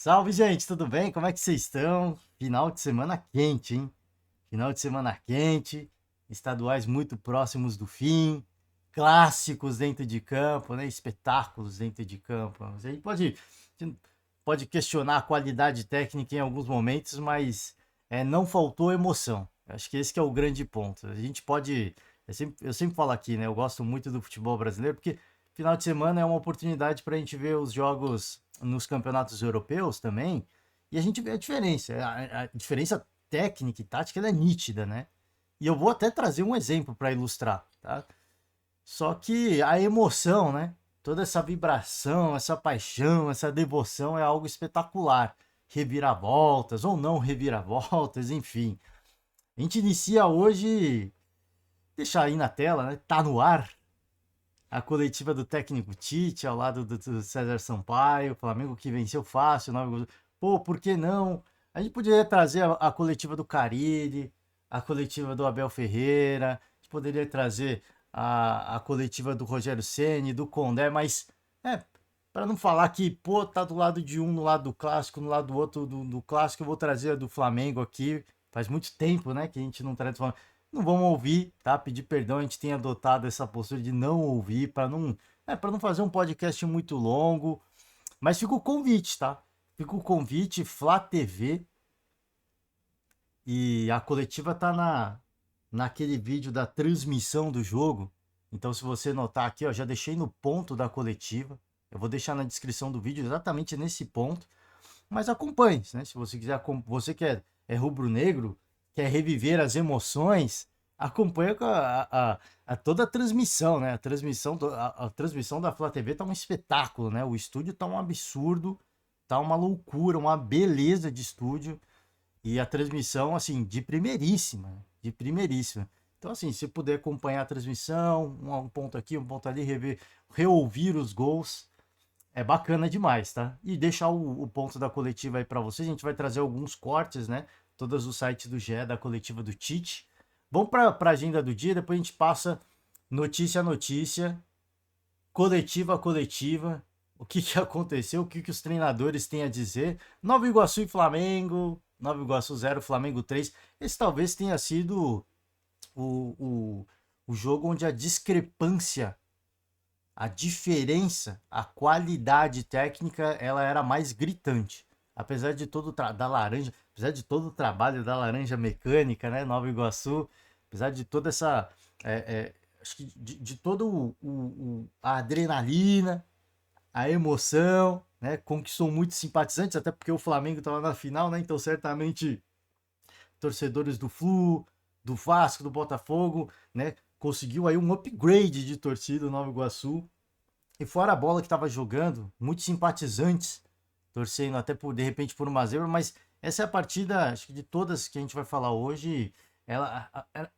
Salve, gente, tudo bem? Como é que vocês estão? Final de semana quente, hein? Final de semana quente, estaduais muito próximos do fim, clássicos dentro de campo, né? Espetáculos dentro de campo. A gente pode questionar a qualidade técnica em alguns momentos, mas não faltou emoção. Acho que esse que é o grande ponto. A gente pode. Eu sempre falo aqui, né? Eu gosto muito do futebol brasileiro, porque final de semana é uma oportunidade para a gente ver os jogos nos campeonatos europeus também, e a gente vê a diferença. A diferença técnica e tática ela é nítida, né? E eu vou até trazer um exemplo para ilustrar, tá? Só que a emoção, né? Toda essa vibração, essa paixão, essa devoção é algo espetacular. Reviravoltas ou não reviravoltas, enfim. A gente inicia hoje, deixa aí na tela, né? Tá no ar a coletiva do técnico Tite ao lado do César Sampaio, Flamengo que venceu fácil, 9 gols. Pô, por que não? A gente poderia trazer a coletiva do Carille, a coletiva do Abel Ferreira, a gente poderia trazer a coletiva do Rogério Ceni, do Condé, mas para não falar que, pô, tá do lado de um, no lado do clássico, no lado do outro do clássico, eu vou trazer a do Flamengo aqui. Faz muito tempo, né, que a gente não traz do Flamengo. Não vamos ouvir, tá? Pedir perdão, a gente tem adotado essa postura de não ouvir, para não fazer um podcast muito longo. Mas fica o convite, tá? Fica o convite, Flá TV. E a coletiva tá naquele vídeo da transmissão do jogo. Então, se você notar aqui, ó, já deixei no ponto da coletiva. Eu vou deixar na descrição do vídeo exatamente nesse ponto. Mas acompanhe, né? Se você quiser, você que é rubro-negro, quer reviver as emoções, acompanha toda a transmissão, né? A transmissão da Flá TV tá um espetáculo, né? O estúdio tá um absurdo, tá uma loucura, uma beleza de estúdio. E a transmissão, assim, de primeiríssima, de primeiríssima. Então, assim, se puder acompanhar a transmissão, um ponto aqui, um ponto ali, reouvir os gols, é bacana demais, tá? E deixar o ponto da coletiva aí para vocês. A gente vai trazer alguns cortes, né? Todos os sites do GE, da coletiva do Tite. Vamos para a agenda do dia, depois a gente passa notícia a notícia, coletiva a coletiva. O que aconteceu, o que os treinadores têm a dizer. Nova Iguaçu e Flamengo, Nova Iguaçu 0, Flamengo 3. Esse talvez tenha sido o, o, o jogo onde a diferença, a qualidade técnica, ela era mais gritante. Apesar de da laranja, apesar de todo o trabalho da laranja mecânica, né, Nova Iguaçu, apesar de toda essa, acho que de todo a adrenalina, a emoção, né, conquistou muitos simpatizantes, até porque o Flamengo estava na final, né, então certamente torcedores do Flu, do Vasco, do Botafogo, né, conseguiu aí um upgrade de torcida o Nova Iguaçu. E fora a bola que estava jogando, muitos simpatizantes torcendo até por de repente por uma zebra, mas essa é a partida, acho que de todas que a gente vai falar hoje,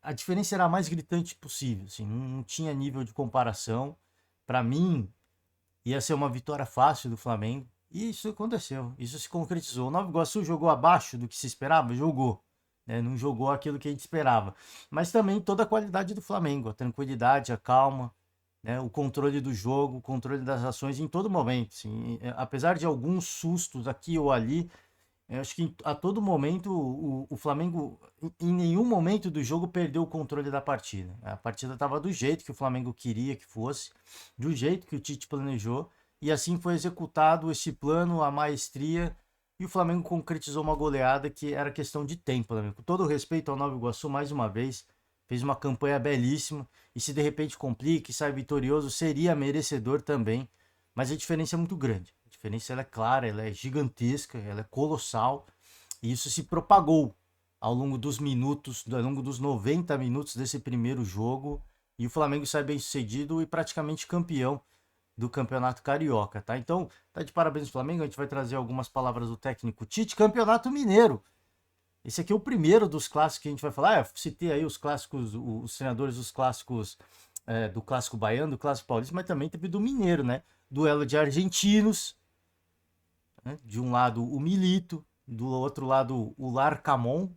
a diferença era a mais gritante possível, assim, não tinha nível de comparação. Para mim, ia ser uma vitória fácil do Flamengo. E isso aconteceu, isso se concretizou. O Nova Iguaçu jogou abaixo do que se esperava? Jogou. Né? Não jogou aquilo que a gente esperava. Mas também toda a qualidade do Flamengo, a tranquilidade, a calma, né? O controle do jogo, o controle das ações em todo momento. Assim. Apesar de alguns sustos aqui ou ali, eu acho que a todo momento o Flamengo, em nenhum momento do jogo, perdeu o controle da partida. A partida estava do jeito que o Flamengo queria que fosse, do jeito que o Tite planejou, e assim foi executado esse plano, a maestria, e o Flamengo concretizou uma goleada que era questão de tempo. Né? Com todo o respeito ao Nova Iguaçu, mais uma vez, fez uma campanha belíssima, e se de repente complica e sai vitorioso, seria merecedor também, mas a diferença é muito grande. A diferença ela é clara, ela é gigantesca, ela é colossal. E isso se propagou ao longo dos minutos, ao longo dos 90 minutos desse primeiro jogo. E o Flamengo sai bem sucedido e praticamente campeão do Campeonato Carioca, tá? Então, tá de parabéns o Flamengo. A gente vai trazer algumas palavras do técnico Tite. Campeonato Mineiro. Esse aqui é o primeiro dos clássicos que a gente vai falar. Eu citei aí os clássicos, os treinadores dos clássicos, do clássico baiano, do clássico paulista, mas também teve do Mineiro, né? Duelo de argentinos, né? De um lado o Milito, do outro lado o Larcamon,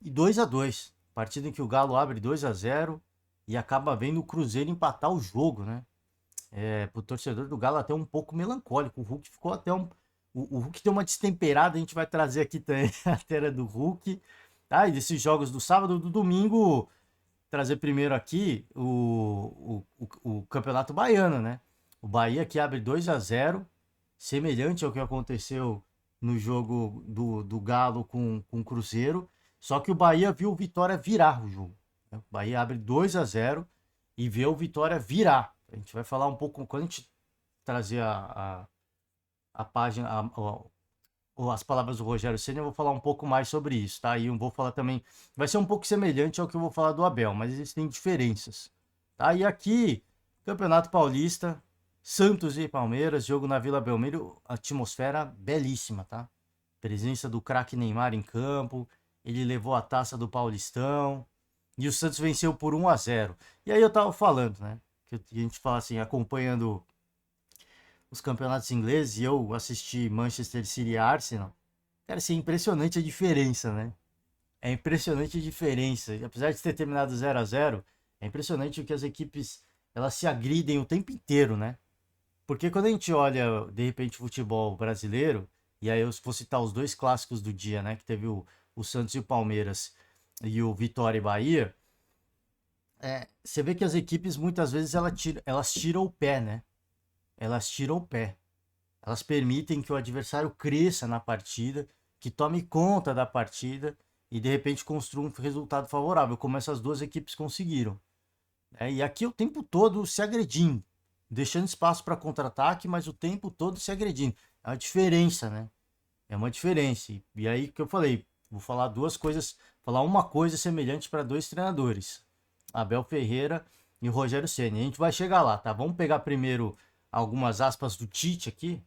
e 2-2. Partida em que o Galo abre 2-0 e acaba vendo o Cruzeiro empatar o jogo, né? Pro torcedor do Galo até um pouco melancólico. O Hulk ficou até o Hulk deu uma destemperada, a gente vai trazer aqui também a tela do Hulk. Tá? E desses jogos do sábado, do domingo, trazer primeiro aqui o Campeonato Baiano, né? O Bahia que abre 2-0, semelhante ao que aconteceu no jogo do Galo com o Cruzeiro. Só que o Bahia viu o Vitória virar o jogo. Né? O Bahia abre 2-0 e vê o Vitória virar. A gente vai falar um pouco, quando a gente trazer a página, as palavras do Rogério Ceni, eu vou falar um pouco mais sobre isso, tá? E eu vou falar também, vai ser um pouco semelhante ao que eu vou falar do Abel, mas existem diferenças, tá? E aqui, Campeonato Paulista, Santos e Palmeiras, jogo na Vila Belmiro, atmosfera belíssima, tá? Presença do craque Neymar em campo, ele levou a taça do Paulistão e o Santos venceu por 1-0. E aí eu tava falando, né? Que a gente fala assim, acompanhando os campeonatos ingleses e eu assisti Manchester City e Arsenal. Cara, assim, é impressionante a diferença, né? É impressionante a diferença. Apesar de ter terminado 0-0, é impressionante o que as equipes elas se agridem o tempo inteiro, né? Porque quando a gente olha, de repente, o futebol brasileiro, e aí eu vou citar os dois clássicos do dia, né? Que teve o Santos e o Palmeiras e o Vitória e Bahia. Você vê que as equipes muitas vezes elas tiram o pé, né? Elas tiram o pé. Elas permitem que o adversário cresça na partida, que tome conta da partida e de repente construa um resultado favorável, como essas duas equipes conseguiram. E aqui o tempo todo se agredindo, deixando espaço para contra-ataque, mas o tempo todo se agredindo. É uma diferença, né? É uma diferença. E aí que eu falei, vou falar duas coisas, falar uma coisa semelhante para dois treinadores, Abel Ferreira e Rogério Ceni. A gente vai chegar lá, tá? Vamos pegar primeiro algumas aspas do Tite aqui.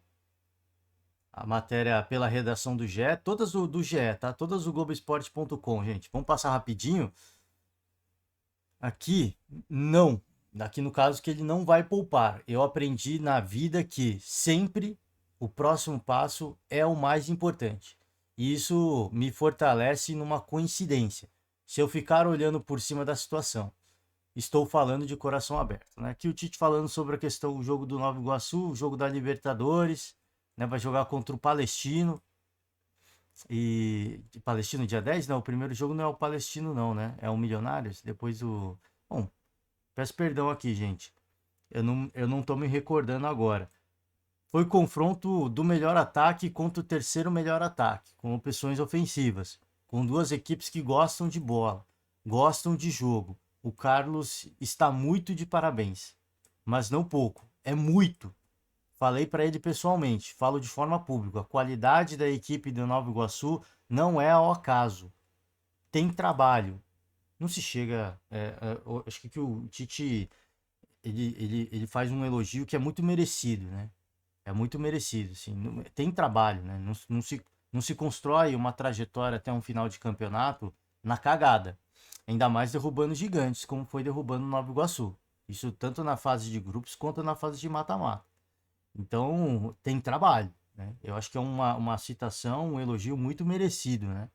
A matéria pela redação do GE, todas do GE, tá? Todas do Globoesporte.com, gente. Vamos passar rapidinho. Aqui, não. Aqui no caso que ele não vai poupar. Eu aprendi na vida que sempre o próximo passo é o mais importante. E isso me fortalece numa coincidência. Se eu ficar olhando por cima da situação, estou falando de coração aberto, né? Aqui o Tite falando sobre a questão do jogo do Nova Iguaçu, o jogo da Libertadores, né? Vai jogar contra o Palestino. E Palestino dia 10, não, o primeiro jogo não é o Palestino não, né? É o Milionários, depois o... Bom, peço perdão aqui, gente. Eu não tô me recordando agora. Foi confronto do melhor ataque contra o terceiro melhor ataque, com opções ofensivas, com duas equipes que gostam de bola, gostam de jogo. O Carlos está muito de parabéns, mas não pouco, é muito. Falei para ele pessoalmente, falo de forma pública. A qualidade da equipe do Nova Iguaçu não é ao acaso. Tem trabalho. Não se chega. Acho que o Tite ele faz um elogio que é muito merecido, né? É muito merecido. Assim, tem trabalho, né? Não se constrói uma trajetória até um final de campeonato na cagada. Ainda mais derrubando gigantes, como foi derrubando o Nova Iguaçu. Isso tanto na fase de grupos quanto na fase de mata-mata. Então, tem trabalho, né? Eu acho que é uma citação, um elogio muito merecido, né?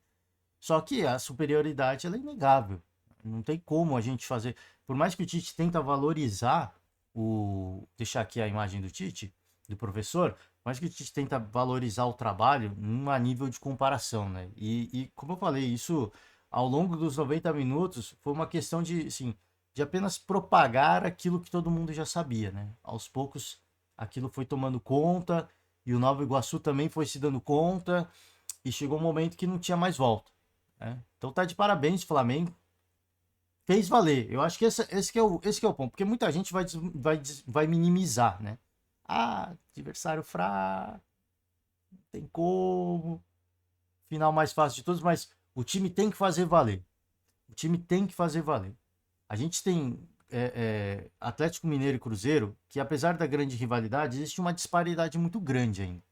Só que a superioridade ela é inegável. Não tem como a gente fazer. Por mais que o Tite tenta valorizar deixar aqui a imagem do Tite, do professor, por mais que o Tite tenta valorizar o trabalho num nível de comparação, né? E como eu falei, isso ao longo dos 90 minutos foi uma questão de, assim, de apenas propagar aquilo que todo mundo já sabia, né? Aos poucos aquilo foi tomando conta e o Nova Iguaçu também foi se dando conta e chegou um momento que não tinha mais volta, né? Então tá de parabéns, Flamengo. Fez valer. Eu acho que esse que é o ponto, porque muita gente vai minimizar, né? Ah, adversário fraco, não tem como. Final mais fácil de todos, mas o time tem que fazer valer. O time tem que fazer valer. A gente tem Atlético Mineiro e Cruzeiro, que apesar da grande rivalidade, existe uma disparidade muito grande ainda,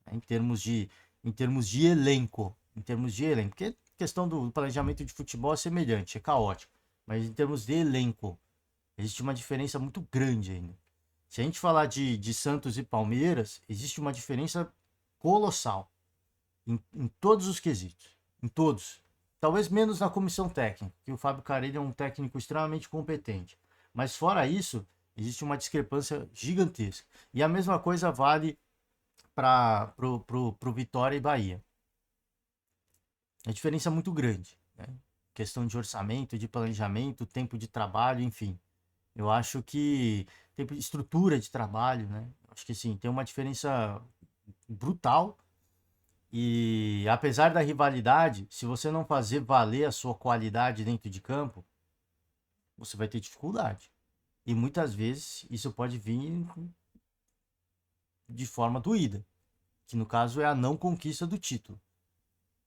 né, em termos de elenco. Em termos de elenco. Porque a questão do planejamento de futebol é semelhante, é caótico. Mas em termos de elenco, existe uma diferença muito grande ainda. Se a gente falar de Santos e Palmeiras, existe uma diferença colossal em todos os quesitos. Em todos. Talvez menos na comissão técnica, que o Fábio Carelli é um técnico extremamente competente. Mas fora isso, existe uma discrepância gigantesca. E a mesma coisa vale pro Vitória e Bahia. A diferença é muito grande, né? Questão de orçamento, de planejamento, tempo de trabalho, enfim. Eu acho que tempo de estrutura de trabalho, né? Acho que sim, tem uma diferença brutal. E apesar da rivalidade, se você não fazer valer a sua qualidade dentro de campo, você vai ter dificuldade. E muitas vezes isso pode vir de forma doída, que no caso é a não conquista do título.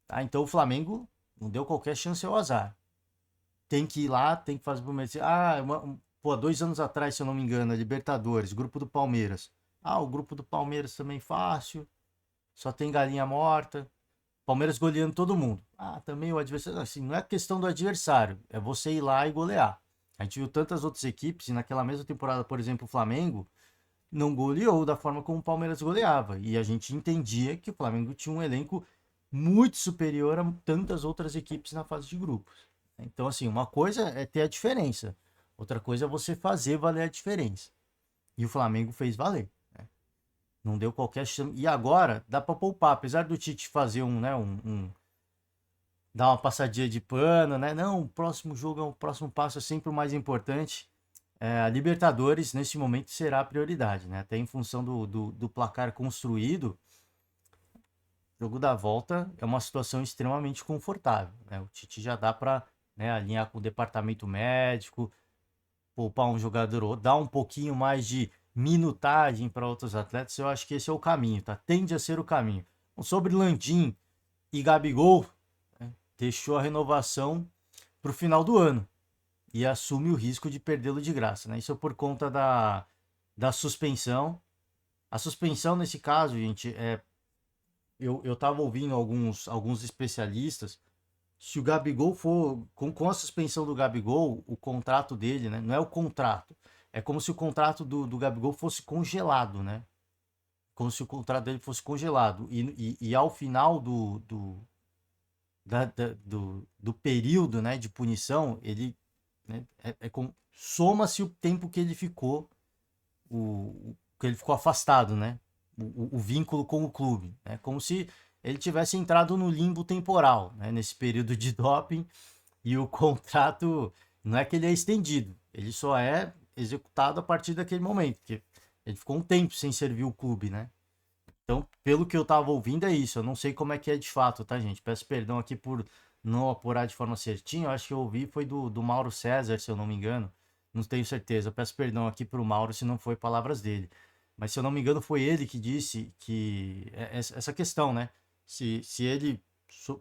Tá? Então o Flamengo não deu qualquer chance ao azar. Tem que ir lá, tem que fazer promessa. Pô, 2 anos atrás, se eu não me engano, a Libertadores, grupo do Palmeiras. O grupo do Palmeiras também fácil, só tem galinha morta. Palmeiras goleando todo mundo. Também o adversário. Assim, não é questão do adversário, é você ir lá e golear. A gente viu tantas outras equipes, e naquela mesma temporada, por exemplo, o Flamengo não goleou da forma como o Palmeiras goleava. E a gente entendia que o Flamengo tinha um elenco muito superior a tantas outras equipes na fase de grupos. Então, assim, uma coisa é ter a diferença, outra coisa é você fazer valer a diferença. E o Flamengo fez valer. Né? Não deu qualquer chance. E agora dá para poupar, apesar do Tite fazer dar uma passadinha de pano, né? Não, o próximo jogo, o próximo passo é sempre o mais importante. A Libertadores, neste momento, será a prioridade, né? Até em função do placar construído, o jogo da volta é uma situação extremamente confortável, né? O Tite já dá para, né, alinhar com o departamento médico, poupar um jogador ou dar um pouquinho mais de minutagem para outros atletas. Eu acho que esse é o caminho, tá? Tende a ser o caminho. Sobre Landim e Gabigol, né, deixou a renovação para o final do ano e assume o risco de perdê-lo de graça, né? Isso é por conta da suspensão. A suspensão, nesse caso, gente, eu tava ouvindo alguns especialistas. Se o Gabigol for. Com a suspensão do Gabigol, o contrato dele, né? Não é o contrato. É como se o contrato do Gabigol fosse congelado, né? Como se o contrato dele fosse congelado. E ao final do período, né, de punição, ele, né, soma-se o tempo que ele ficou, que ele ficou afastado, né? O vínculo com o clube. É, né? Como se ele tivesse entrado no limbo temporal, né, nesse período de doping, e o contrato não é que ele é estendido, ele só é executado a partir daquele momento, porque ele ficou um tempo sem servir o clube, né? Então, pelo que eu tava ouvindo, é isso. Eu não sei como é que é de fato, tá, gente? Peço perdão aqui por não apurar de forma certinha. Eu acho que eu ouvi foi do Mauro César, se eu não me engano. Não tenho certeza. Eu peço perdão aqui pro Mauro se não foi palavras dele. Mas se eu não me engano, foi ele que disse que essa questão, né? Se ele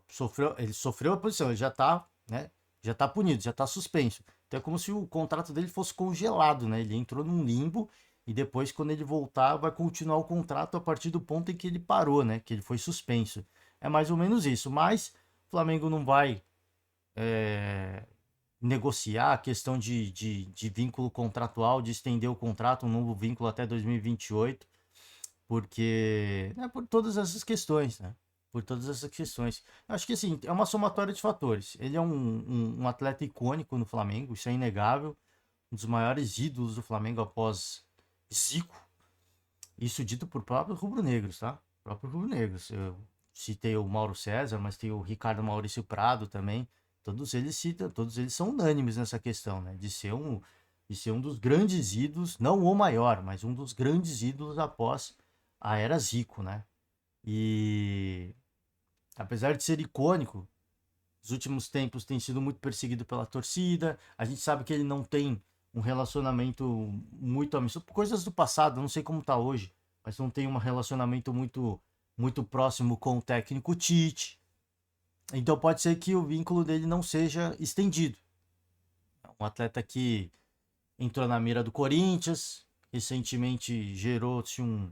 sofreu a posição, ele já tá, né? Já tá punido, já tá suspenso. Então é como se o contrato dele fosse congelado, né? Ele entrou num limbo e depois, quando ele voltar, vai continuar o contrato a partir do ponto em que ele parou, né? Que ele foi suspenso. É mais ou menos isso. Mas o Flamengo não vai negociar a questão de vínculo contratual, de estender o contrato, um novo vínculo até 2028, porque, né, por todas essas questões, né? Por todas essas questões. Acho que assim, é uma somatória de fatores. Ele é um atleta icônico no Flamengo, isso é inegável. Um dos maiores ídolos do Flamengo após Zico. Isso dito por próprios rubro-negros, tá? Próprios rubro-negros. Eu citei o Mauro César, mas tem o Ricardo Maurício Prado também. Todos eles citam, todos eles são unânimes nessa questão, né? De ser um dos grandes ídolos, não o maior, mas um dos grandes ídolos após a era Zico, né? E apesar de ser icônico, nos últimos tempos tem sido muito perseguido pela torcida. A gente sabe que ele não tem um relacionamento muito amistoso, coisas do passado, não sei como tá hoje, mas não tem um relacionamento muito próximo com o técnico Tite. Então pode ser que o vínculo dele não seja estendido. Um atleta que entrou na mira do Corinthians, recentemente gerou-se um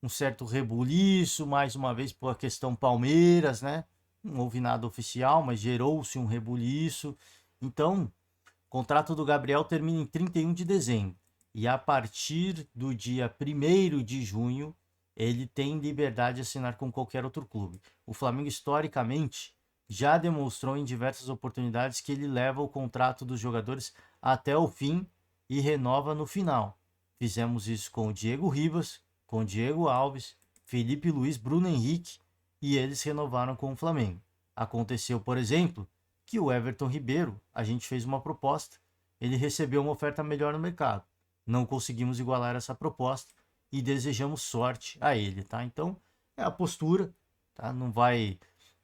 certo rebuliço, mais uma vez por a questão Palmeiras, né? Não houve nada oficial, mas gerou-se um rebuliço. Então, o contrato do Gabriel termina em 31 de dezembro. E a partir do dia 1º de junho, ele tem liberdade de assinar com qualquer outro clube. O Flamengo, historicamente, já demonstrou em diversas oportunidades que ele leva o contrato dos jogadores até o fim e renova no final. Fizemos isso com o Diego Ribas, com o Diego Alves, Felipe Luiz, Bruno Henrique, e eles renovaram com o Flamengo. Aconteceu, por exemplo, que o Everton Ribeiro, a gente fez uma proposta, ele recebeu uma oferta melhor no mercado. Não conseguimos igualar essa proposta e desejamos sorte a ele, tá? Então, é a postura, tá? Não vai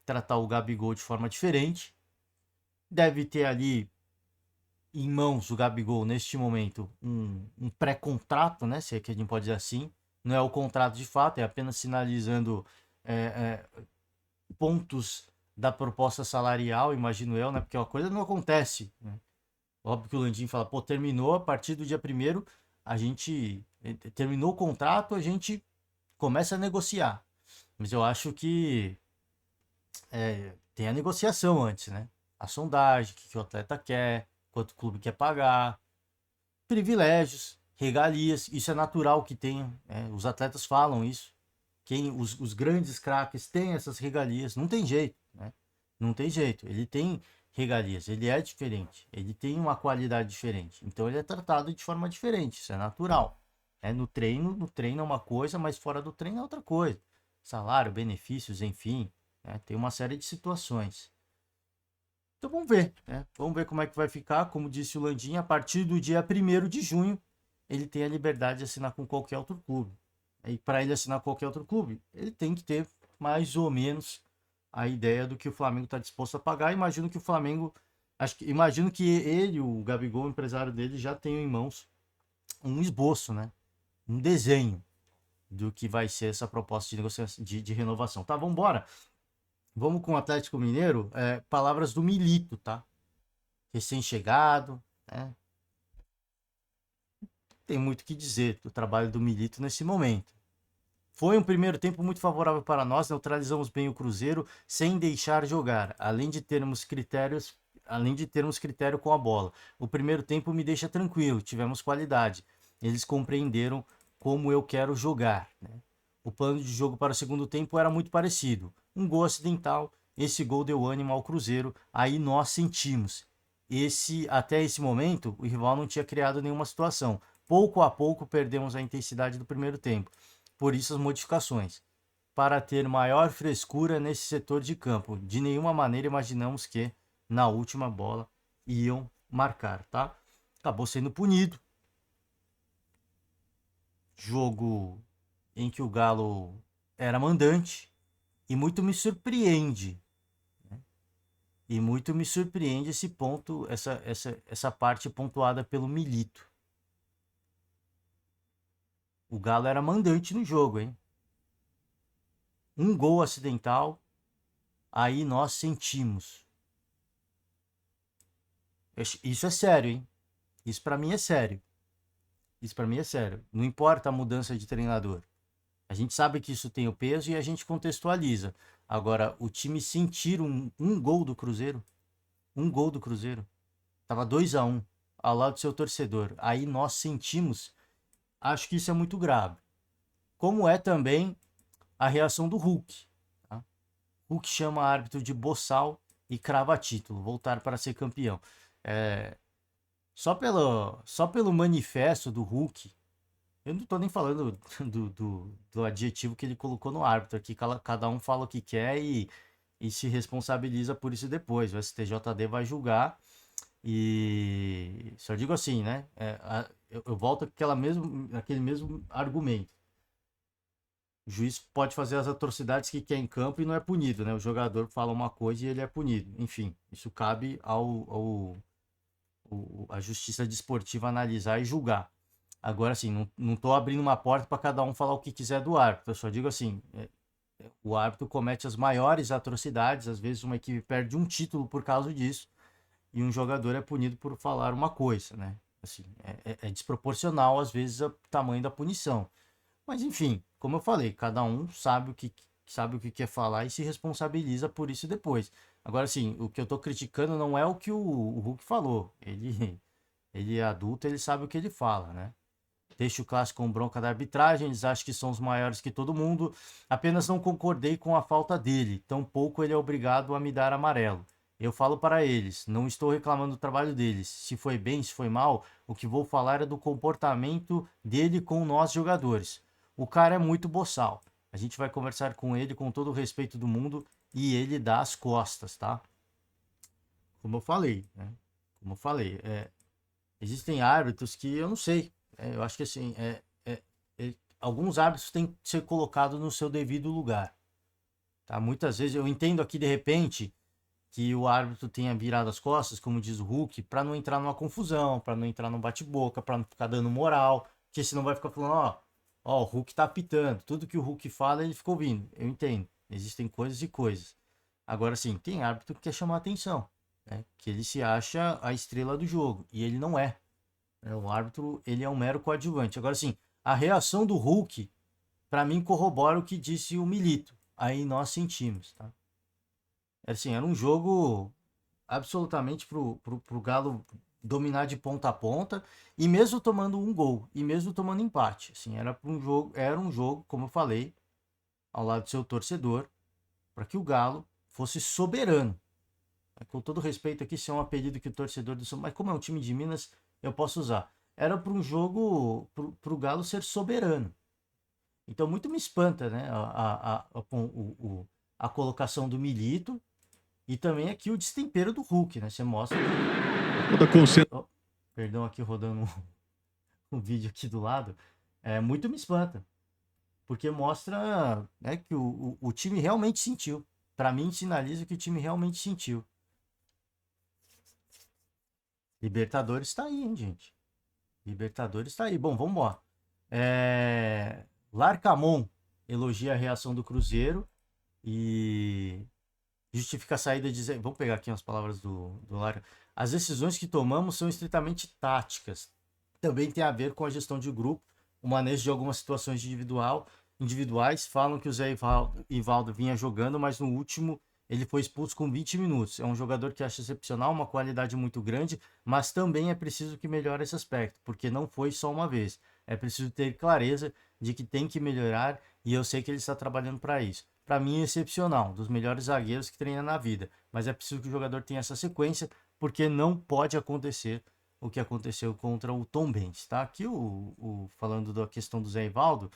tratar o Gabigol de forma diferente. Deve ter ali em mãos o Gabigol, neste momento, um pré-contrato, né? Se é que a gente pode dizer assim. Não é o contrato de fato, é apenas sinalizando pontos da proposta salarial, imagino eu, né? Porque a coisa não acontece, né? Óbvio que o Landim fala, pô, terminou a partir do dia 1º, a gente terminou o contrato, a gente começa a negociar. Mas eu acho que tem a negociação antes, né? A sondagem, o que o atleta quer, quanto o clube quer pagar, privilégios, regalias, isso é natural que tenha, né? Os atletas falam isso. Os grandes craques têm essas regalias, não tem jeito, né? Não tem jeito, ele tem regalias, ele é diferente, ele tem uma qualidade diferente, então ele é tratado de forma diferente, isso é natural. No treino é uma coisa, mas fora do treino é outra coisa. Salário, benefícios, enfim, né? Tem uma série de situações. Então vamos ver, né? Vamos ver como é que vai ficar. Como disse o Landim, a partir do dia 1º de junho, ele tem a liberdade de assinar com qualquer outro clube. E para ele assinar qualquer outro clube, ele tem que ter mais ou menos a ideia do que o Flamengo está disposto a pagar. Imagino que o Flamengo, imagino que ele, o Gabigol, o empresário dele, já tenha em mãos um esboço, né? Um desenho do que vai ser essa proposta de negociação, de renovação. Tá, vamos embora. Vamos com o Atlético Mineiro. Palavras do Milito, tá? Recém-chegado, né? Tem muito o que dizer do trabalho do Milito nesse momento. Foi um primeiro tempo muito favorável para nós, neutralizamos bem o Cruzeiro sem deixar jogar, além de termos critério com a bola. O primeiro tempo me deixa tranquilo, tivemos qualidade. Eles compreenderam como eu quero jogar, né? O plano de jogo para o segundo tempo era muito parecido. Um gol acidental, esse gol deu ânimo ao Cruzeiro, aí nós sentimos. Até esse momento, o rival não tinha criado nenhuma situação. Pouco a pouco perdemos a intensidade do primeiro tempo. Por isso as modificações. Para ter maior frescura nesse setor de campo. De nenhuma maneira imaginamos que na última bola iam marcar, tá? Acabou sendo punido. Jogo em que o Galo era mandante e muito me surpreende, né? E muito me surpreende esse ponto, essa parte pontuada pelo Milito. O Galo era mandante no jogo, hein? Um gol acidental, aí nós sentimos. Isso é sério, hein? Isso pra mim é sério. Isso pra mim é sério. Não importa a mudança de treinador. A gente sabe que isso tem o peso e a gente contextualiza. Agora, o time sentir um gol do Cruzeiro, um gol do Cruzeiro, tava 2-1 ao lado do seu torcedor. Aí nós sentimos, acho que isso é muito grave. Como é também a reação do Hulk. Tá? Hulk chama o árbitro de boçal e crava título, voltar para ser campeão. Só pelo manifesto do Hulk, eu não tô nem falando do adjetivo que ele colocou no árbitro, aqui cada um fala o que quer e se responsabiliza por isso depois. O STJD vai julgar e só digo assim, né? Eu volto aquele mesmo argumento. O juiz pode fazer as atrocidades que quer em campo e não é punido, né? O jogador fala uma coisa e ele é punido. Enfim, isso cabe à justiça desportiva analisar e julgar. Agora, assim, não tô abrindo uma porta para cada um falar o que quiser do árbitro. Eu só digo assim, o árbitro comete as maiores atrocidades. Às vezes uma equipe perde um título por causa disso e um jogador é punido por falar uma coisa, né? Assim, é desproporcional, às vezes, o tamanho da punição. Mas enfim, como eu falei, cada um sabe o que quer falar e se responsabiliza por isso depois. Agora, assim, o que eu tô criticando não é o que o Hulk falou. Ele é adulto, ele sabe o que ele fala, né? Deixa o clássico com bronca da arbitragem, eles acham que são os maiores que todo mundo. Apenas não concordei com a falta dele, tampouco ele é obrigado a me dar amarelo. Eu falo para eles, não estou reclamando do trabalho deles. Se foi bem, se foi mal, o que vou falar é do comportamento dele com nós jogadores. O cara é muito boçal. A gente vai conversar com ele com todo o respeito do mundo e ele dá as costas, tá? Como eu falei, né? Como eu falei, existem árbitros que eu não sei. Eu acho que assim, alguns árbitros têm que ser colocados no seu devido lugar. Tá? Muitas vezes eu entendo aqui de repente que o árbitro tenha virado as costas, como diz o Hulk, para não entrar numa confusão, para não entrar num bate-boca, para não ficar dando moral, porque senão vai ficar falando, ó, o Hulk tá apitando, tudo que o Hulk fala ele fica ouvindo. Eu entendo, existem coisas e coisas. Agora sim, tem árbitro que quer chamar atenção, né? Que ele se acha a estrela do jogo e ele não é. O árbitro, ele é um mero coadjuvante. Agora sim, a reação do Hulk, para mim, corrobora o que disse o Milito. Aí nós sentimos, tá? Assim, era um jogo absolutamente pro Galo dominar de ponta a ponta, e mesmo tomando um gol, e mesmo tomando empate. Assim, era um jogo, como eu falei, ao lado do seu torcedor, para que o Galo fosse soberano. Com todo respeito aqui, se é um apelido que o torcedor do São Paulo, mas como é um time de Minas, eu posso usar. Era para um jogo, para o Galo ser soberano. Então, muito me espanta, né? A colocação do Milito e também aqui o destempero do Hulk, né? Você mostra que... Oh, perdão, aqui rodando um vídeo aqui do lado. Muito me espanta. Porque mostra, né, que o time realmente sentiu. Para mim, sinaliza que o time realmente sentiu. Libertadores está aí, hein, gente? Libertadores está aí. Bom, vamos embora. Larcamon elogia a reação do Cruzeiro e justifica a saída dizendo... Vamos pegar aqui as palavras do Larca. As decisões que tomamos são estritamente táticas. Também tem a ver com a gestão de grupo, o manejo de algumas situações individuais. Falam que o Zé Ivaldo vinha jogando, mas no último ele foi expulso com 20 minutos. É um jogador que acho excepcional, uma qualidade muito grande, mas também é preciso que melhore esse aspecto, porque não foi só uma vez. É preciso ter clareza de que tem que melhorar e eu sei que ele está trabalhando para isso. Para mim é excepcional, um dos melhores zagueiros que treina na vida, mas é preciso que o jogador tenha essa sequência, porque não pode acontecer o que aconteceu contra o Tombense, tá? Aqui falando da questão do Zé Ivaldo,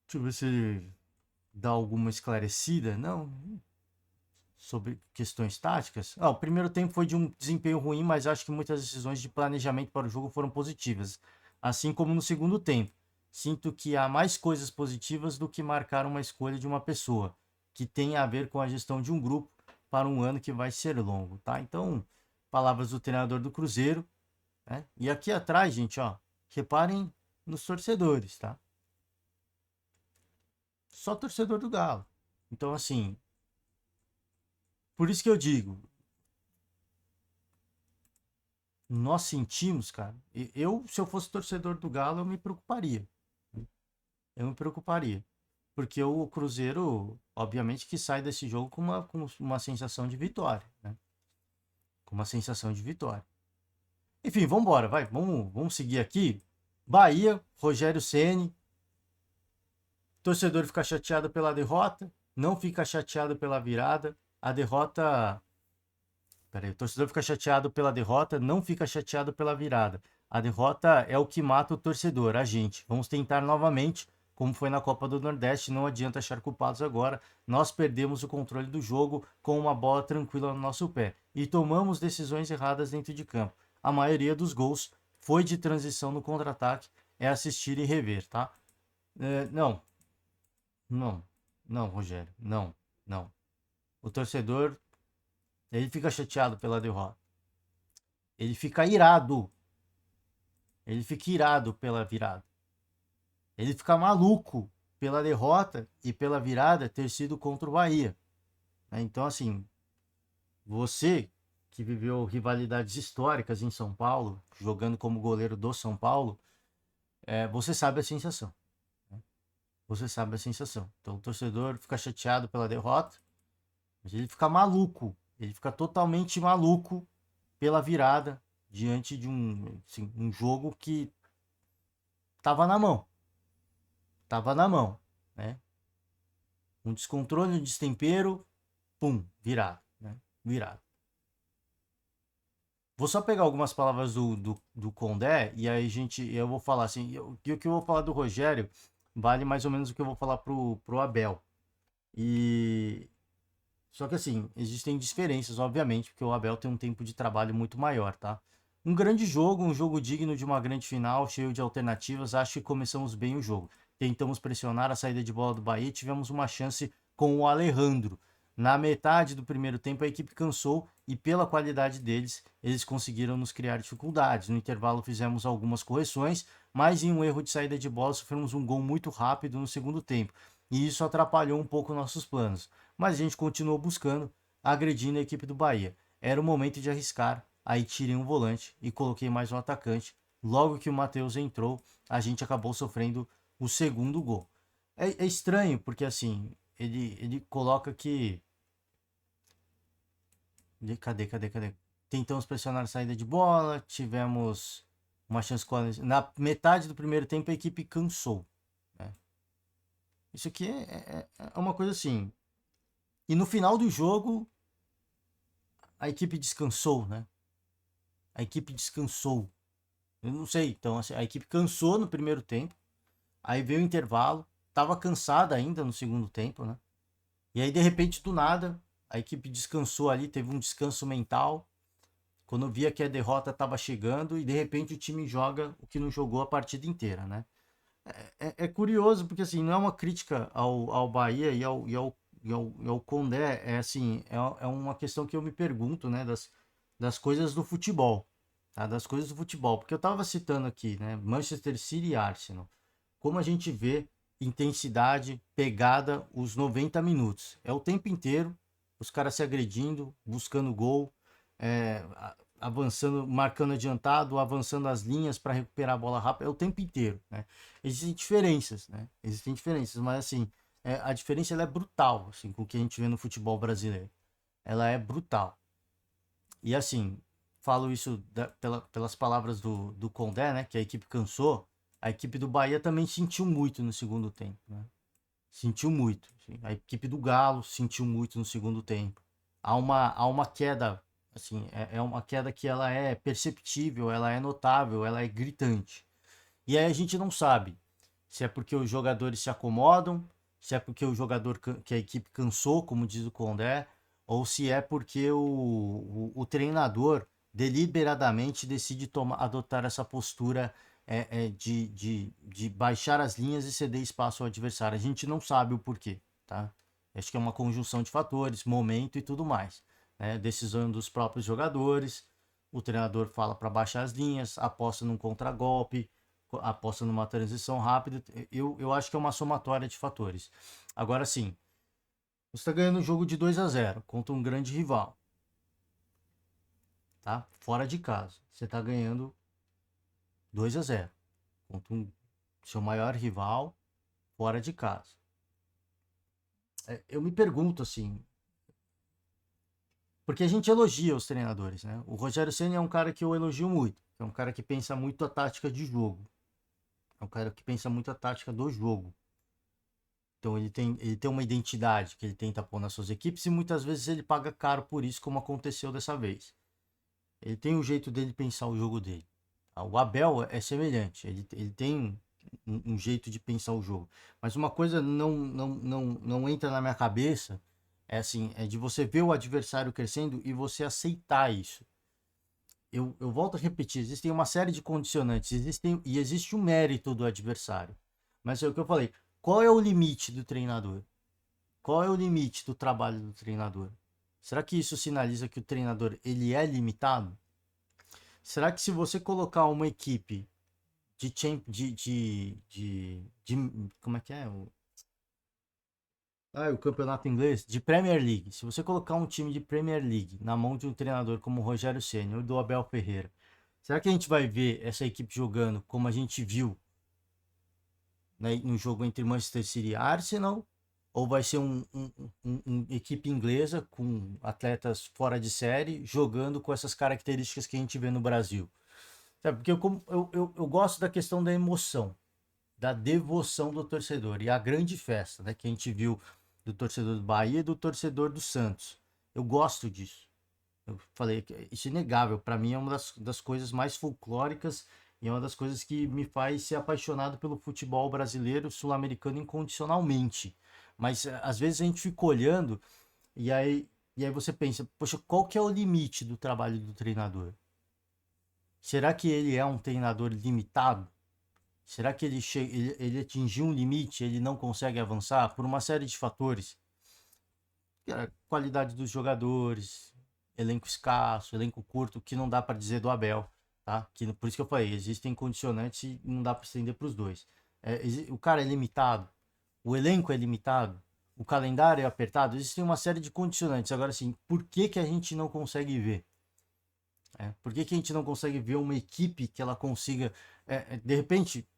deixa eu ver se ele dá alguma esclarecida, não, sobre questões táticas. O primeiro tempo foi de um desempenho ruim, mas acho que muitas decisões de planejamento para o jogo foram positivas, assim como no segundo tempo. Sinto que há mais coisas positivas do que marcar uma escolha de uma pessoa, que tem a ver com a gestão de um grupo para um ano que vai ser longo, tá? Então, palavras do treinador do Cruzeiro, né? E aqui atrás, gente, ó, reparem nos torcedores, tá? Só torcedor do Galo. Então, assim, por isso que eu digo, nós sentimos, cara. Se eu fosse torcedor do Galo, eu me preocuparia. Eu me preocuparia. Porque o Cruzeiro, obviamente, que sai desse jogo com uma sensação de vitória, né? Com uma sensação de vitória. Enfim, vamos embora, vai. Vamos seguir aqui. Bahia, Rogério Ceni. Torcedor fica chateado pela derrota, não fica chateado pela virada. A derrota... Peraí, o torcedor fica chateado pela derrota, não fica chateado pela virada. A derrota é o que mata o torcedor, a gente. Vamos tentar novamente, como foi na Copa do Nordeste, não adianta achar culpados agora. Nós perdemos o controle do jogo com uma bola tranquila no nosso pé e tomamos decisões erradas dentro de campo. A maioria dos gols foi de transição no contra-ataque, é assistir e rever, tá? Não, Rogério, não. O torcedor, ele fica chateado pela derrota. Ele fica irado. Ele fica irado pela virada. Ele fica maluco pela derrota e pela virada ter sido contra o Bahia. Então, assim, você que viveu rivalidades históricas em São Paulo, jogando como goleiro do São Paulo, você sabe a sensação. Você sabe a sensação. Então, o torcedor fica chateado pela derrota, mas ele fica maluco. Ele fica totalmente maluco pela virada diante de um jogo que estava na mão. Tava na mão, né? Um descontrole, um destempero, pum, virado, né? Virado. Vou só pegar algumas palavras do Condé e aí eu vou falar assim, o que eu vou falar do Rogério vale mais ou menos o que eu vou falar pro Abel. E só que assim, existem diferenças, obviamente, porque o Abel tem um tempo de trabalho muito maior, tá? Um grande jogo, um jogo digno de uma grande final, cheio de alternativas. Acho que começamos bem o jogo. Tentamos pressionar a saída de bola do Bahia e tivemos uma chance com o Alejandro. Na metade do primeiro tempo, a equipe cansou e, pela qualidade deles, eles conseguiram nos criar dificuldades. No intervalo, fizemos algumas correções, mas em um erro de saída de bola, sofremos um gol muito rápido no segundo tempo. E isso atrapalhou um pouco nossos planos. Mas a gente continuou buscando, agredindo a equipe do Bahia. Era o momento de arriscar, aí tirei um volante e coloquei mais um atacante. Logo que o Matheus entrou, a gente acabou sofrendo o segundo gol. É estranho, porque assim, ele coloca que. Cadê? Tentamos pressionar a saída de bola, tivemos uma chance. Na metade do primeiro tempo, a equipe cansou. Né? Isso aqui é uma coisa assim. E no final do jogo, a equipe descansou, né? A equipe descansou. Eu não sei, então assim, a equipe cansou no primeiro tempo, aí veio o intervalo, estava cansada ainda no segundo tempo, né? E aí de repente do nada, a equipe descansou ali, teve um descanso mental, quando via que a derrota estava chegando e de repente o time joga o que não jogou a partida inteira, né? É curioso porque assim, não é uma crítica ao Bahia e ao Condé, é assim, é uma questão que eu me pergunto, né, das coisas do futebol, tá? Das coisas do futebol, porque eu estava citando aqui, né, Manchester City e Arsenal. Como a gente vê intensidade, pegada, os 90 minutos. É o tempo inteiro, os caras se agredindo, buscando gol, avançando, marcando adiantado, avançando as linhas para recuperar a bola rápida, é o tempo inteiro, né? Existem diferenças, né? Existem diferenças, mas assim, a diferença ela é brutal, assim, com o que a gente vê no futebol brasileiro. Ela é brutal. E assim, falo isso pelas palavras do Condé, né? Que a equipe cansou. A equipe do Bahia também sentiu muito no segundo tempo, né? Sentiu muito. Assim. A equipe do Galo sentiu muito no segundo tempo. Há uma queda, assim, é uma queda que ela é perceptível, ela é notável, ela é gritante. E aí a gente não sabe se é porque os jogadores se acomodam, se é porque que a equipe cansou, como diz o Condé, ou se é porque o treinador deliberadamente decide adotar essa postura de baixar as linhas e ceder espaço ao adversário. A gente não sabe o porquê, tá? Acho que é uma conjunção de fatores, momento e tudo mais. Né? Decisão dos próprios jogadores, o treinador fala para baixar as linhas, aposta num contragolpe, aposta numa transição rápida. Eu acho que é uma somatória de fatores. Agora sim, você está ganhando um jogo de 2-0 contra um grande rival, tá? Fora de casa. Você está ganhando 2-0 contra seu maior rival fora de casa. Eu me pergunto assim, porque a gente elogia os treinadores, né? O Rogério Ceni é um cara que eu elogio muito, é um cara que pensa muito a tática de jogo, é um cara que pensa muito a tática do jogo. Então ele tem uma identidade que ele tenta pôr nas suas equipes e muitas vezes ele paga caro por isso, como aconteceu dessa vez. Ele tem um jeito dele pensar o jogo dele. O Abel é semelhante, ele tem um jeito de pensar o jogo. Mas uma coisa não entra na minha cabeça, é assim, é de você ver o adversário crescendo e você aceitar isso. Eu volto a repetir, existem uma série de condicionantes, existe um mérito do adversário. Mas é o que eu falei, qual é o limite do treinador? Qual é o limite do trabalho do treinador? Será que isso sinaliza que o treinador ele é limitado? Será que se você colocar uma equipe como é que é? O campeonato inglês de Premier League. Se você colocar um time de Premier League na mão de um treinador como o Rogério Ceni ou do Abel Ferreira, será que a gente vai ver essa equipe jogando como a gente viu, né, no jogo entre Manchester City e Arsenal? Ou vai ser uma equipe inglesa com atletas fora de série jogando com essas características que a gente vê no Brasil? Sabe, porque eu gosto da questão da emoção, da devoção do torcedor e a grande festa, né, que a gente viu do torcedor do Bahia e do torcedor do Santos. Eu gosto disso. Eu falei que isso é inegável. Para mim é uma das coisas mais folclóricas E é uma das coisas que me faz ser apaixonado pelo futebol brasileiro, sul-americano incondicionalmente. Mas às vezes a gente fica olhando e aí você pensa, poxa, qual que é o limite do trabalho do treinador? Será que ele é um treinador limitado? Será que ele atingiu um limite, ele não consegue avançar por uma série de fatores? Qualidade dos jogadores, elenco escasso, elenco curto, que não dá para dizer do Abel, tá? Por isso que eu falei, existem condicionantes e não dá para estender para os dois. O cara é limitado, o elenco é limitado, o calendário é apertado, existem uma série de condicionantes. Agora, assim, por que que a gente não consegue ver? Por que que a gente não consegue ver uma equipe que ela consiga, de repente,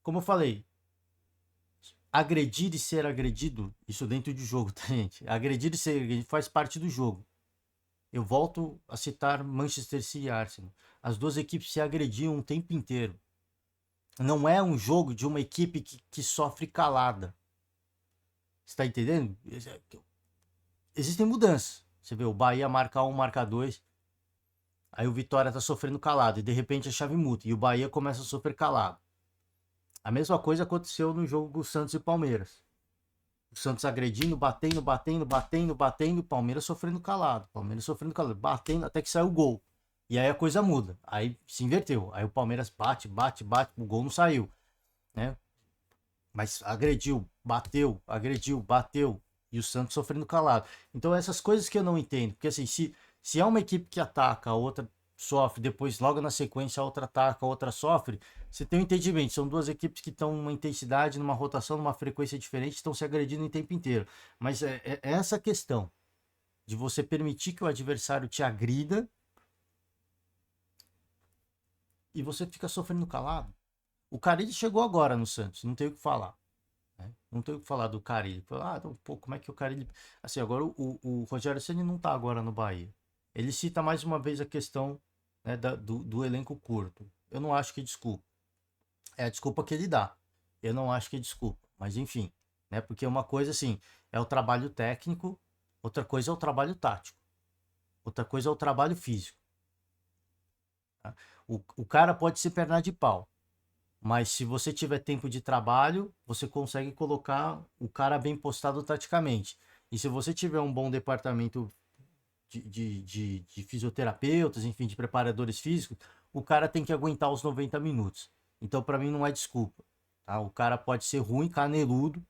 como eu falei, agredir e ser agredido, isso dentro de jogo, tá, gente? Agredir e ser agredido faz parte do jogo. Eu volto a citar Manchester City e Arsenal. As duas equipes se agrediam o tempo inteiro. Não é um jogo de uma equipe que sofre calada. Você tá entendendo? Existem mudanças. Você vê, o Bahia marca 1, marca 2. Aí o Vitória tá sofrendo calado. E de repente a chave muda. E o Bahia começa a sofrer calado. A mesma coisa aconteceu no jogo do Santos e Palmeiras. O Santos agredindo, batendo, batendo, batendo, batendo. Palmeiras sofrendo calado. Palmeiras sofrendo calado. Batendo até que saiu o gol. E aí a coisa muda. Aí se inverteu. Aí o Palmeiras bate, bate, bate. O gol não saiu. Né? Mas agrediu, bateu. E o Santos sofrendo calado. Então essas coisas que eu não entendo. Porque assim, se é uma equipe que ataca, a outra sofre, depois logo na sequência a outra ataca, a outra sofre, você tem um entendimento. São duas equipes que estão numa intensidade, numa rotação, numa frequência diferente, estão se agredindo o tempo inteiro. Mas é essa questão de você permitir que o adversário te agrida e você fica sofrendo calado. O Carille chegou agora no Santos, não tem o que falar. Né? Não tem o que falar do Carille. Então, pô, como é que o Carille. Assim, agora o Rogério Ceni não tá agora no Bahia. Ele cita mais uma vez a questão, né, do elenco curto. Eu não acho que é desculpa. É a desculpa que ele dá. Eu não acho que é desculpa. Mas enfim, né? Porque uma coisa assim é o trabalho técnico, outra coisa é o trabalho tático, outra coisa é o trabalho físico. Tá? O cara pode ser perna de pau. Mas se você tiver tempo de trabalho, você consegue colocar o cara bem postado taticamente. E se você tiver um bom departamento de fisioterapeutas, enfim, de preparadores físicos, o cara tem que aguentar os 90 minutos. Então, para mim, não é desculpa. Tá? O cara pode ser ruim, caneludo,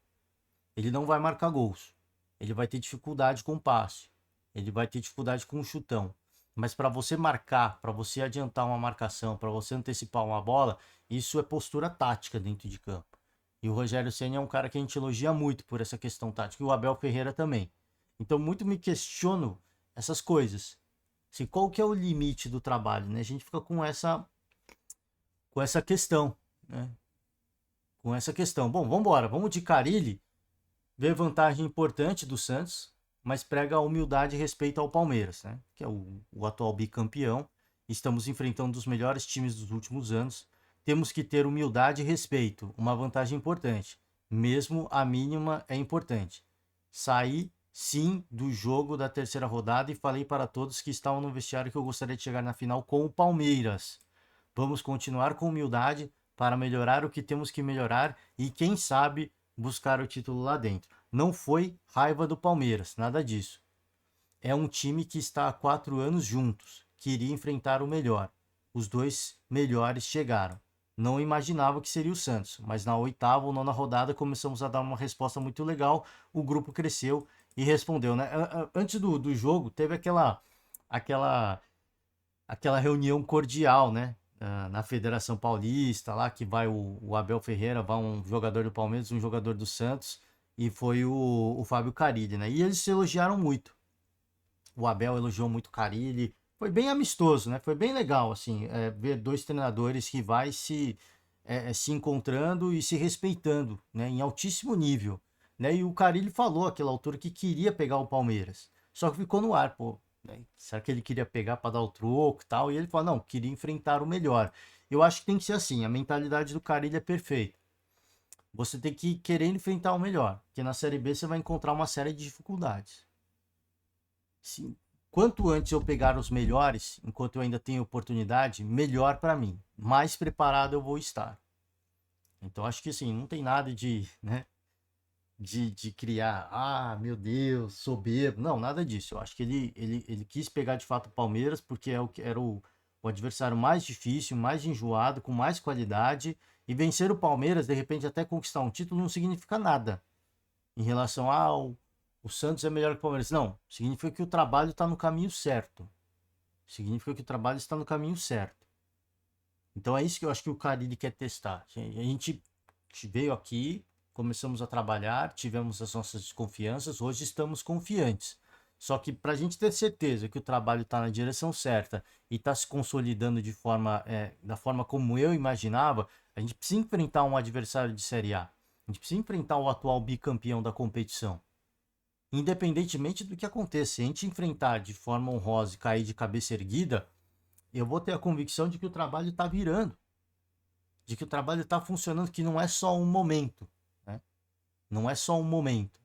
ele não vai marcar gols. Ele vai ter dificuldade com o passe. Ele vai ter dificuldade com o chutão. Mas para você marcar, para você adiantar uma marcação, para você antecipar uma bola, isso é postura tática dentro de campo. E o Rogério Ceni é um cara que a gente elogia muito por essa questão tática. E o Abel Ferreira também. Então, muito me questiono essas coisas. Assim, qual que é o limite do trabalho, né? A gente fica com essa questão, né? Com essa questão. Bom, vamos embora. Vamos de Carille. Vê vantagem importante do Santos, mas prega a humildade e respeito ao Palmeiras, né? Que é o atual bicampeão. Estamos enfrentando um dos melhores times dos últimos anos. Temos que ter humildade e respeito, uma vantagem importante. Mesmo a mínima é importante. Saí, sim, do jogo da terceira rodada e falei para todos que estavam no vestiário que eu gostaria de chegar na final com o Palmeiras. Vamos continuar com humildade para melhorar o que temos que melhorar e, quem sabe, buscar o título lá dentro. Não foi raiva do Palmeiras, nada disso. É um time que está há 4 anos juntos, queria enfrentar o melhor. Os dois melhores chegaram. Não imaginava que seria o Santos, mas na oitava ou nona rodada começamos a dar uma resposta muito legal. O grupo cresceu e respondeu, né? Antes do jogo teve aquela, aquela reunião cordial, né? Na Federação Paulista, lá que vai o Abel Ferreira, vai um jogador do Palmeiras, um jogador do Santos, e foi o Fábio Carille, né? E eles se elogiaram muito. O Abel elogiou muito o Carille. Foi bem amistoso, né? Foi bem legal, assim, ver dois treinadores rivais se encontrando e se respeitando, né? Em altíssimo nível, né? E o Carille falou àquela altura que queria pegar o Palmeiras. Só que ficou no ar, pô. Né? Será que ele queria pegar para dar o troco e tal? E ele falou, não, queria enfrentar o melhor. Eu acho que tem que ser assim, a mentalidade do Carille é perfeita. Você tem que querer enfrentar o melhor, porque na Série B você vai encontrar uma série de dificuldades. Sim, quanto antes eu pegar os melhores, enquanto eu ainda tenho oportunidade, melhor para mim. Mais preparado eu vou estar. Então acho que assim, não tem nada de, né, de criar, meu Deus, soberbo. Não, nada disso. Eu acho que ele quis pegar de fato o Palmeiras porque era o adversário mais difícil, mais enjoado, com mais qualidade. E vencer o Palmeiras, de repente até conquistar um título, não significa nada em relação o Santos é melhor que o Palmeiras. Não, significa que o trabalho está no caminho certo. Significa que o trabalho está no caminho certo. Então é isso que eu acho que o Carille quer testar. A gente veio aqui, começamos a trabalhar, tivemos as nossas desconfianças, hoje estamos confiantes. Só que para a gente ter certeza que o trabalho está na direção certa e está se consolidando da forma como eu imaginava, a gente precisa enfrentar um adversário de Série A. A gente precisa enfrentar o atual bicampeão da competição. Independentemente do que aconteça, se a gente enfrentar de forma honrosa e cair de cabeça erguida, eu vou ter a convicção de que o trabalho está virando, de que o trabalho está funcionando, que não é só um momento, né? Não é só um momento,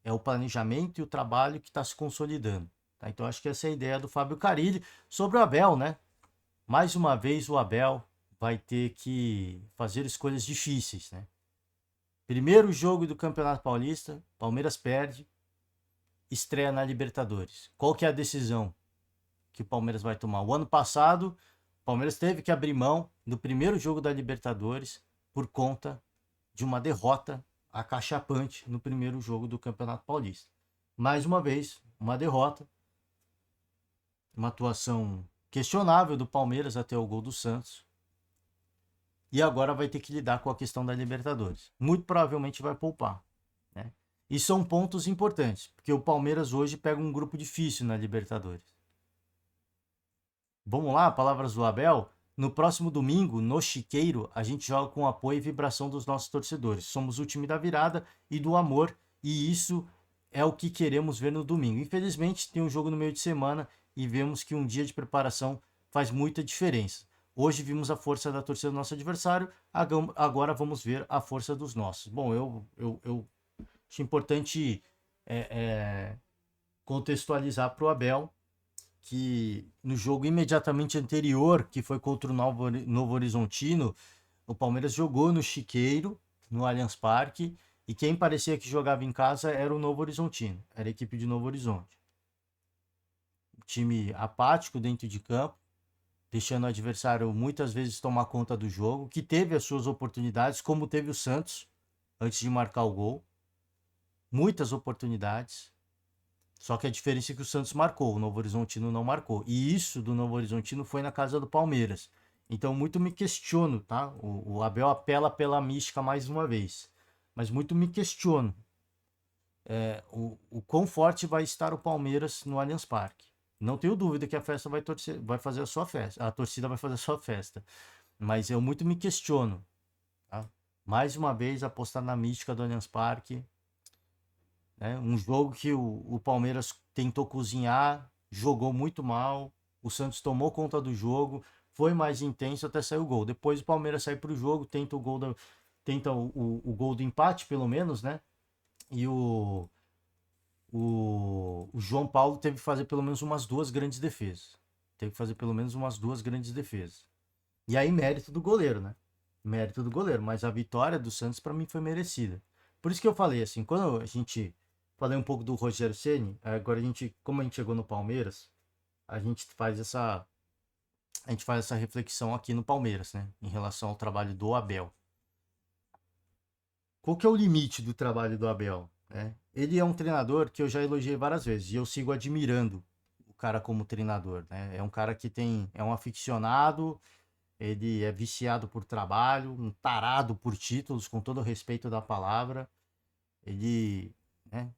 é o planejamento e o trabalho que está se consolidando. Tá? Então acho que essa é a ideia do Fábio Carille sobre o Abel, né? Mais uma vez o Abel vai ter que fazer escolhas difíceis, né? Primeiro jogo do Campeonato Paulista, Palmeiras perde, estreia na Libertadores. Qual que é a decisão que o Palmeiras vai tomar? O ano passado, o Palmeiras teve que abrir mão do primeiro jogo da Libertadores por conta de uma derrota acachapante no primeiro jogo do Campeonato Paulista. Mais uma vez, uma derrota, uma atuação questionável do Palmeiras até o gol do Santos. E agora vai ter que lidar com a questão da Libertadores. Muito provavelmente vai poupar, né? E são pontos importantes, porque o Palmeiras hoje pega um grupo difícil na Libertadores. Vamos lá, palavras do Abel. No próximo domingo, no Chiqueiro, a gente joga com apoio e vibração dos nossos torcedores. Somos o time da virada e do amor, e isso é o que queremos ver no domingo. Infelizmente, tem um jogo no meio de semana e vemos que um dia de preparação faz muita diferença. Hoje vimos a força da torcida do nosso adversário, agora vamos ver a força dos nossos. Bom, eu acho importante contextualizar para o Abel que no jogo imediatamente anterior, que foi contra o Novo Horizontino, o Palmeiras jogou no Chiqueiro, no Allianz Parque, e quem parecia que jogava em casa era o Novo Horizontino, era a equipe de Novo Horizonte. Time apático dentro de campo, deixando o adversário muitas vezes tomar conta do jogo, que teve as suas oportunidades, como teve o Santos, antes de marcar o gol. Muitas oportunidades. Só que a diferença é que o Santos marcou, o Novo Horizontino não marcou. E isso do Novo Horizontino foi na casa do Palmeiras. Então muito me questiono, tá? O Abel apela pela mística mais uma vez. Mas muito me questiono o quão forte vai estar o Palmeiras no Allianz Parque. Não tenho dúvida que a festa vai fazer a sua festa. A torcida vai fazer a sua festa. Mas eu muito me questiono. Tá? Mais uma vez, apostar na mística do Allianz Parque. Né? Um jogo que o Palmeiras tentou cozinhar, jogou muito mal. O Santos tomou conta do jogo, foi mais intenso até sair o gol. Depois o Palmeiras sai para o jogo, tenta o gol do empate, pelo menos, né? E o João Paulo teve que fazer pelo menos umas duas grandes defesas. Teve que fazer pelo menos umas duas grandes defesas. E aí, mérito do goleiro, né? Mérito do goleiro. Mas a vitória do Santos, para mim, foi merecida. Por isso que eu falei, assim, quando a gente. Falei um pouco do Rogério Ceni, agora como a gente chegou no Palmeiras, a gente faz essa reflexão aqui no Palmeiras, né? Em relação ao trabalho do Abel. Qual que é o limite do trabalho do Abel? Né? Ele é um treinador que eu já elogiei várias vezes e eu sigo admirando o cara como treinador, né? É um cara que é um aficionado, ele é viciado por trabalho, um tarado por títulos, com todo o respeito da palavra. Ele, né,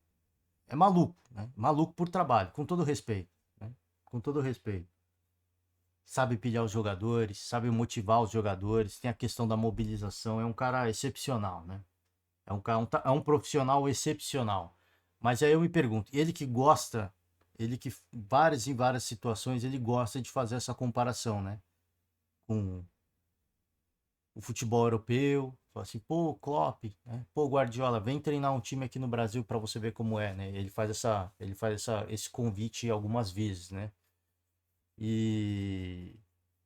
é maluco, né? Maluco por trabalho, com todo respeito, né? Com todo respeito. Sabe pilhar os jogadores, sabe motivar os jogadores, tem a questão da mobilização, é um cara excepcional, né? É um profissional excepcional. Mas aí eu me pergunto, ele que em várias situações, ele gosta de fazer essa comparação, né? Com o futebol europeu, Fala assim, pô, Klopp, né? Pô, Guardiola, vem treinar um time aqui no Brasil para você ver como é, né? Esse convite algumas vezes, né? E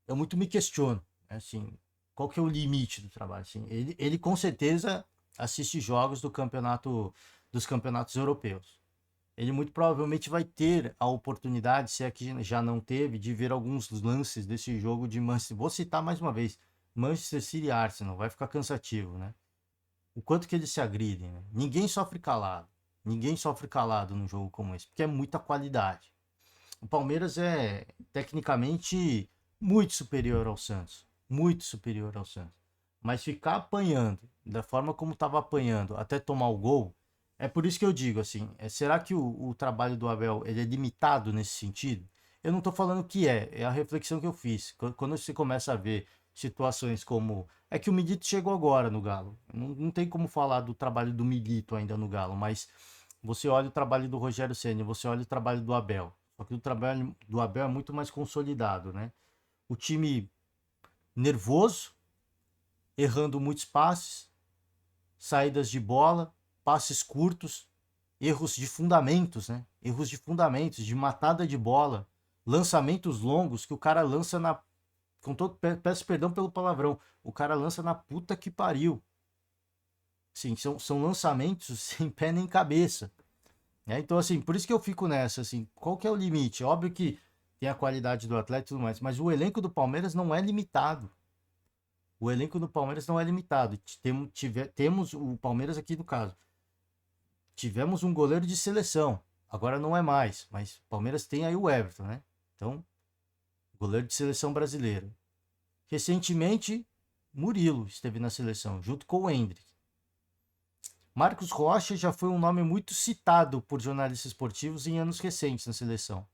eu muito me questiono, né? Assim, qual que é o limite do trabalho? Assim, ele com certeza assiste jogos dos campeonatos europeus. Ele muito provavelmente vai ter a oportunidade, se é que já não teve, de ver alguns lances desse jogo de Manchester. Vou citar mais uma vez, Manchester City e Arsenal, vai ficar cansativo, né? O quanto que eles se agridem, né? Ninguém sofre calado. Ninguém sofre calado num jogo como esse, porque é muita qualidade. O Palmeiras é tecnicamente muito superior ao Santos. Muito superior ao Santos. Mas ficar apanhando da forma como estava apanhando até tomar o gol, é por isso que eu digo assim, será que o trabalho do Abel ele é limitado nesse sentido? Eu não estou falando que é a reflexão que eu fiz. Quando você começa a ver situações como. É que o Milito chegou agora no Galo. Não tem como falar do trabalho do Milito ainda no Galo, mas você olha o trabalho do Rogério Ceni, você olha o trabalho do Abel. Só que o trabalho do Abel é muito mais consolidado, né? O time nervoso, errando muitos passes, saídas de bola, passes curtos, erros de fundamentos, né? Erros de fundamentos, de matada de bola, lançamentos longos que o cara lança na. Com todo, peço perdão pelo palavrão. O cara lança na puta que pariu. Sim, são lançamentos sem pé nem cabeça. Né? Então, assim, por isso que eu fico nessa, assim, qual que é o limite? Óbvio que tem a qualidade do atleta e tudo mais, mas o elenco do Palmeiras não é limitado. O elenco do Palmeiras não é limitado. Temos o Palmeiras aqui no caso. Tivemos um goleiro de seleção. Agora não é mais, mas o Palmeiras tem aí o Everton, né? Então, goleiro de seleção brasileira. Recentemente, Murilo esteve na seleção, junto com o Endrick. Marcos Rocha já foi um nome muito citado por jornalistas esportivos em anos recentes na seleção.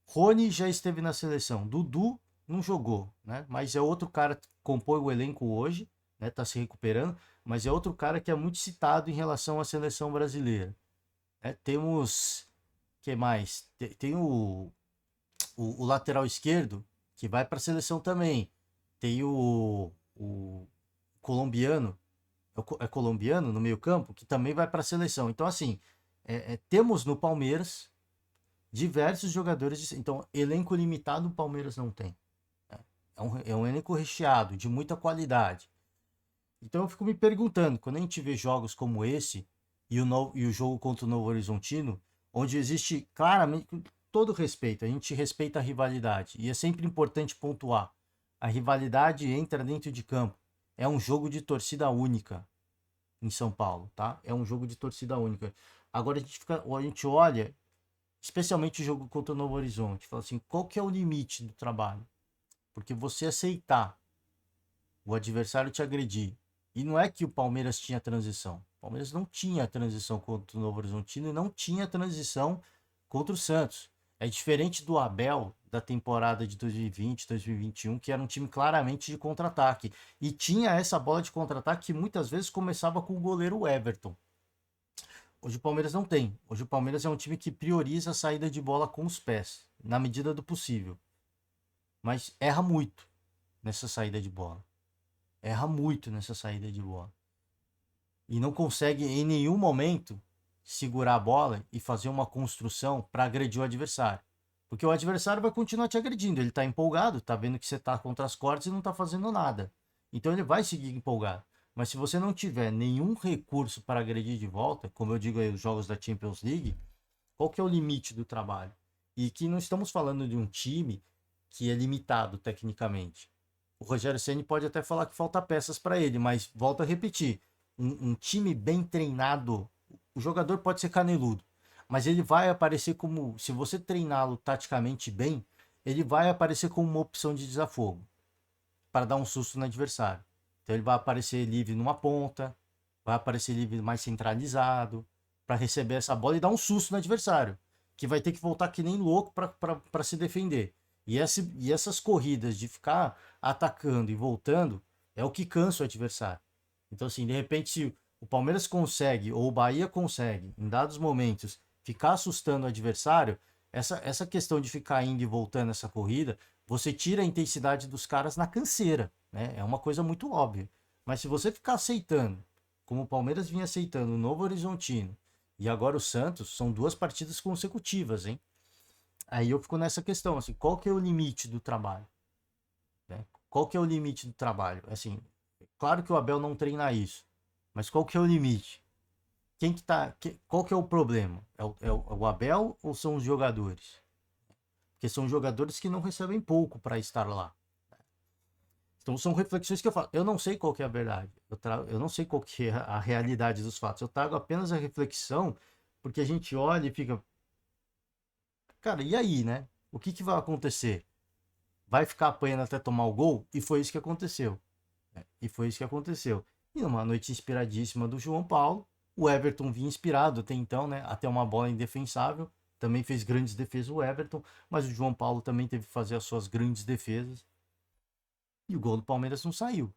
Rony já esteve na seleção. Dudu não jogou, né? Mas é outro cara que compõe o elenco hoje, né? Tá se recuperando, mas é outro cara que é muito citado em relação à seleção brasileira. Temos, que mais? Tem o lateral esquerdo que vai para a seleção também. Tem o colombiano, é colombiano no meio campo que também vai para a seleção. Então assim, temos no Palmeiras diversos jogadores. Então, elenco limitado o Palmeiras não tem. É um elenco recheado, de muita qualidade. Então eu fico me perguntando, quando a gente vê jogos como esse e o jogo contra o Novo Horizontino, onde existe claramente, com todo respeito, a gente respeita a rivalidade. E é sempre importante pontuar. A rivalidade entra dentro de campo. É um jogo de torcida única em São Paulo, tá? É um jogo de torcida única. Agora a gente olha especialmente o jogo contra o Novo Horizonte, fala assim, qual que é o limite do trabalho? Porque você aceitar o adversário te agredir, e não é que o Palmeiras tinha transição, o Palmeiras não tinha transição contra o Novo Horizontino e não tinha transição contra o Santos. É diferente do Abel da temporada de 2020, 2021, que era um time claramente de contra-ataque. E tinha essa bola de contra-ataque que muitas vezes começava com o goleiro Everton. Hoje o Palmeiras não tem. Hoje o Palmeiras é um time que prioriza a saída de bola com os pés, na medida do possível. Mas erra muito nessa saída de bola. Erra muito nessa saída de bola. E não consegue em nenhum momento segurar a bola e fazer uma construção para agredir o adversário. Porque o adversário vai continuar te agredindo. Ele está empolgado, está vendo que você está contra as cordas e não está fazendo nada. Então ele vai seguir empolgado. Mas se você não tiver nenhum recurso para agredir de volta, como eu digo aí, os jogos da Champions League, qual que é o limite do trabalho? E que não estamos falando de um time que é limitado tecnicamente. O Rogério Ceni pode até falar que falta peças para ele, mas volto a repetir, um time bem treinado, o jogador pode ser caneludo, mas ele vai aparecer como, se você treiná-lo taticamente bem, ele vai aparecer como uma opção de desafogo para dar um susto no adversário. Então ele vai aparecer livre numa ponta, vai aparecer livre mais centralizado, para receber essa bola e dar um susto no adversário, que vai ter que voltar que nem louco para se defender. E essas corridas de ficar atacando e voltando é o que cansa o adversário. Então, assim, de repente, se o Palmeiras consegue, ou o Bahia consegue, em dados momentos, ficar assustando o adversário, essa questão de ficar indo e voltando essa corrida, você tira a intensidade dos caras na canseira. Né? É uma coisa muito óbvia. Mas se você ficar aceitando, como o Palmeiras vinha aceitando o Novo Horizontino e agora o Santos, são 2 partidas consecutivas, hein? Aí eu fico nessa questão, assim, qual que é o limite do trabalho? Né? Qual que é o limite do trabalho? Assim, claro que o Abel não treina isso, mas qual que é o limite? Quem que tá, qual que é o problema? É o Abel ou são os jogadores? Porque são jogadores que não recebem pouco para estar lá. Então são reflexões que eu faço. Eu não sei qual que é a verdade. Eu não sei qual que é a realidade dos fatos. Eu trago apenas a reflexão porque a gente olha e fica, cara, e aí, né? O que que vai acontecer? Vai ficar apanhando até tomar o gol? E foi isso que aconteceu. Né? E foi isso que aconteceu. E numa noite inspiradíssima do João Paulo, o Everton vinha inspirado até então, né? Até uma bola indefensável. Também fez grandes defesas o Everton, mas o João Paulo também teve que fazer as suas grandes defesas. E o gol do Palmeiras não saiu.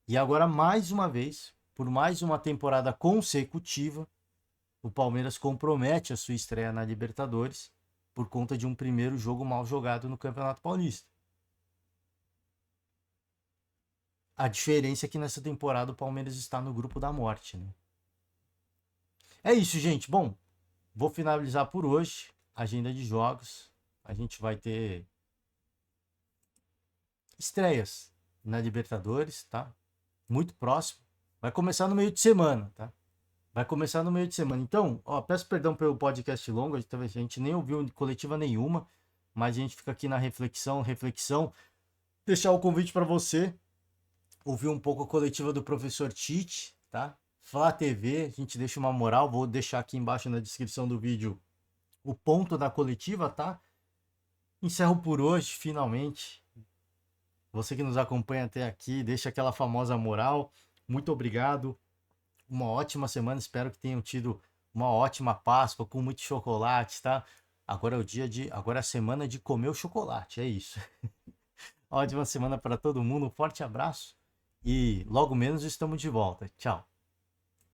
E agora, mais uma vez, por mais uma temporada consecutiva, o Palmeiras compromete a sua estreia na Libertadores por conta de um primeiro jogo mal jogado no Campeonato Paulista. A diferença é que nessa temporada o Palmeiras está no grupo da morte, né? É isso, gente. Bom, vou finalizar por hoje. Agenda de jogos. A gente vai ter estreias na Libertadores, tá? Muito próximo. Vai começar no meio de semana, tá? Vai começar no meio de semana. Então, ó, peço perdão pelo podcast longo, a gente nem ouviu coletiva nenhuma, mas a gente fica aqui na reflexão. Deixar o convite para você ouvir um pouco a coletiva do professor Tite, tá? Flá TV, a gente deixa uma moral, vou deixar aqui embaixo na descrição do vídeo o ponto da coletiva, tá? Encerro por hoje, finalmente. Você que nos acompanha até aqui, deixa aquela famosa moral. Muito obrigado. Uma ótima semana, espero que tenham tido uma ótima Páscoa com muito chocolate, tá? Agora é o dia de, agora é a semana de comer o chocolate, é isso. Ótima semana para todo mundo, um forte abraço e logo menos estamos de volta. Tchau.